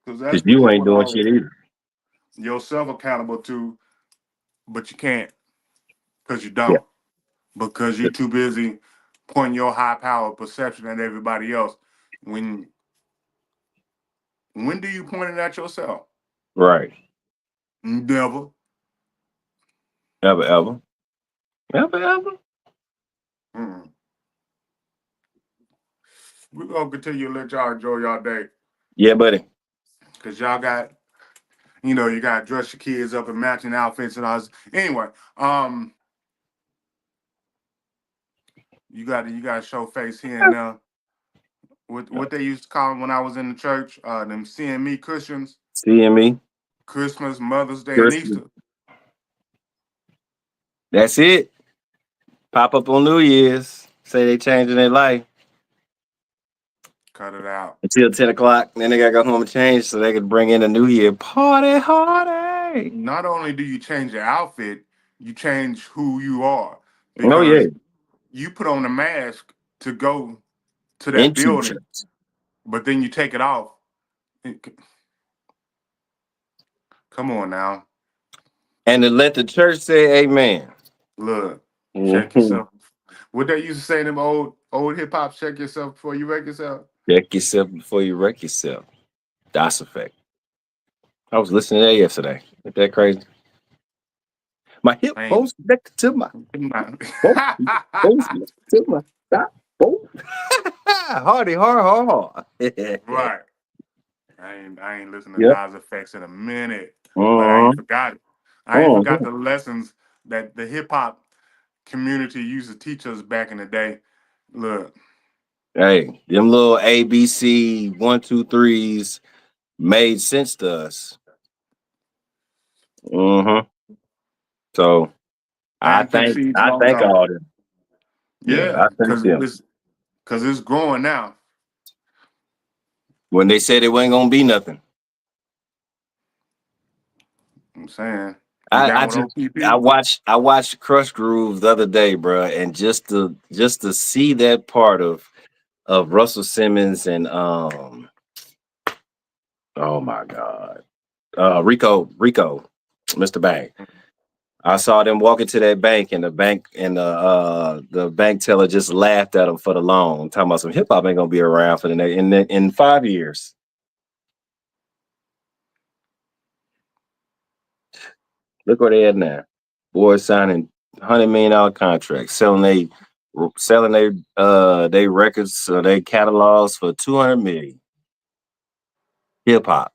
Because because that's what you you ain't want to doing hold shit either. yourself accountable to, but you can't because you Yeah. don't. Because you're too busy pointing your high power perception at everybody else. When do you point it at yourself? Right. Never. Ever, ever, ever, ever. Mm. We're gonna continue to let y'all enjoy y'all day. Yeah, buddy. Cause y'all got, you gotta dress your kids up in matching outfits and all this. Anyway, you gotta show face here and there. What they used to call them when I was in the church, them seeing me cushions, Seeing me. Christmas, Mother's Day, and Christmas. Easter. That's it. Pop up on New Year's. Say they changing their life Cut it out. until 10 o'clock. Then they gotta go home and change so they could bring in a New Year party. Not only do you change your outfit, you change who you are Oh yeah. because you put on a mask to go to that Into building, church. but then you take it off. Come on now. And to let the church say amen. Look, check Mhm. yourself. What they used to say in them old hip hop, check yourself before you wreck yourself. Check yourself before you wreck yourself. Das effect. I was listening to that yesterday. Ain't that crazy? My hip I ain't bones connected to my not. bones connected to my thigh bone. Hardy, hard. Right. I ain't listened to Yep. Nas Effects in a minute, but I Uh-huh. ain't forgot it. I ain't forgot Uh-huh. the lessons that the hip hop community used to teach us back in the day. Look, Hey, them little ABC 1, 2, 3s made sense to us. Uh-huh. So planting them seeds I long thank gone. all them. Yeah, Yeah, I thank because them. it's growing now. When they said it wasn't gonna be nothing. I'm saying you down with I OPP? watched Crush Groove the other day, bro, and just to see that part of Russell Simmons and oh my god, Rico, Mr. Bank. I saw them walk into that bank, and the bank teller just laughed at them for the loan, talking about some hip hop ain't gonna be around for the next in 5 years. Look where they at now. Boys signing $100 million contracts, selling they records, they catalogs for 200 million. Hip hop.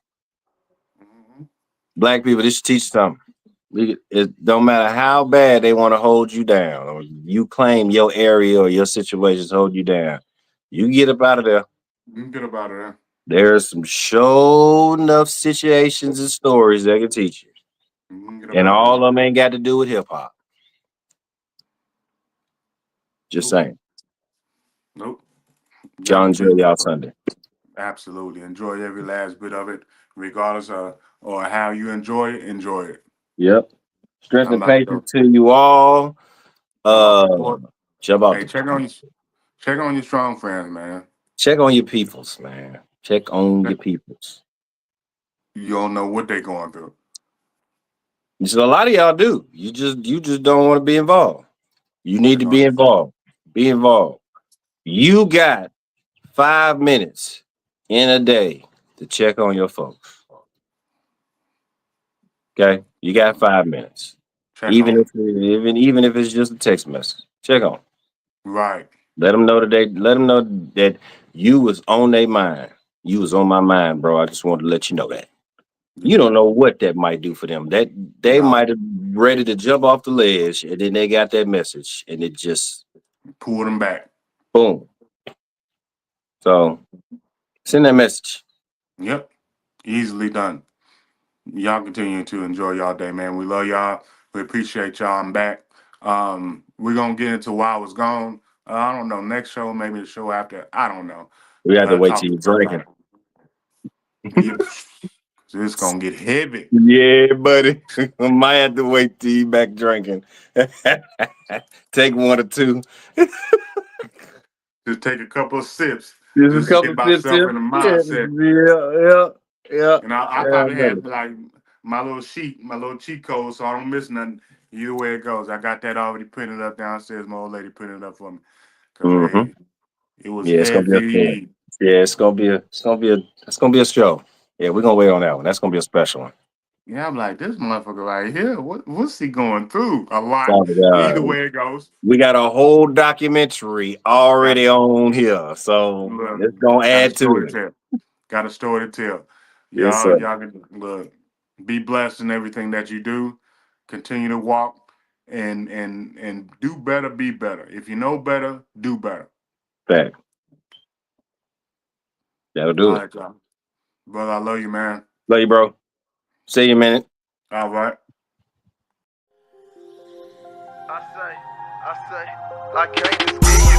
Mhm. Black people, this should teach you something. It don't matter how bad they want to hold you down, or you claim your area or your situations hold you down. You get up out of there. You can get about it. Huh? There's some show enough situations and stories that can teach you. You can get And about all it. of them ain't got to do with hip hop. Just Nope. saying. Nope. Y'all Y'all enjoy continue. y'all Sunday. Absolutely. Enjoy every last bit of it, regardless of or how you enjoy it, enjoy it. Yep. Strength I'm and about to go. patience to you all. Uh, Support. jump out Hey, the plane. check on your strong friends, man. Check on your peoples, man. Check on your peoples. You don't know what they're going through. So a lot of y'all do. You just don't want to be involved. You need Check to on be involved. Be involved. You got 5 minutes in a day to check on your folks. Okay, you got 5 minutes. check Even on if 'em. even if it's just a text message, check on. Right. Let them know that let them know that you was on their mind. You was on my mind, bro. I just wanted to let you know that. You don't know what that might do for them. That they No. might have ready to jump off the ledge, and then they got that message, and it just Pull them back. boom. So send that message. Yep. Easily done. Y'all continue to enjoy y'all day, man. We love y'all. We appreciate y'all. I'm back. We're gonna get into why I was gone. I don't know. Next show, maybe the show after. I don't know. We have to Gotta wait talk till to you're drinking. somebody. Yeah, it's gonna get heavy. Yeah, buddy. I might have to wait till you back drinking. Take one or two. Just take a couple of sips. Just a Just couple get sip myself sip. in the Yeah, mindset. yeah. And I Yeah, probably buddy. have like my little cheat code, so I don't miss nothing. Either way it goes, I got that already printed up downstairs. My old lady printed it up for me. Cause Mm-hmm. hey, it was Yeah, it's gonna be a show. heavy. Yeah, it's gonna be a show. Yeah, we're gonna wait on that one. That's gonna be a special one. Yeah, I'm like, this motherfucker right here. What's he going through? A lot. Father But either God. way it goes, We got a whole documentary got already on here, so look, it's gonna got a add to story it. to tell. Got a story to tell. Yes, sir. Y'all can look, be blessed in everything that you do. Continue to walk and do better, be better. If you know better, do better. Fact. That'll do All it. right, y'all. Brother, I love you, man. Love you, bro. See you in a minute. All right. I say, I can't just give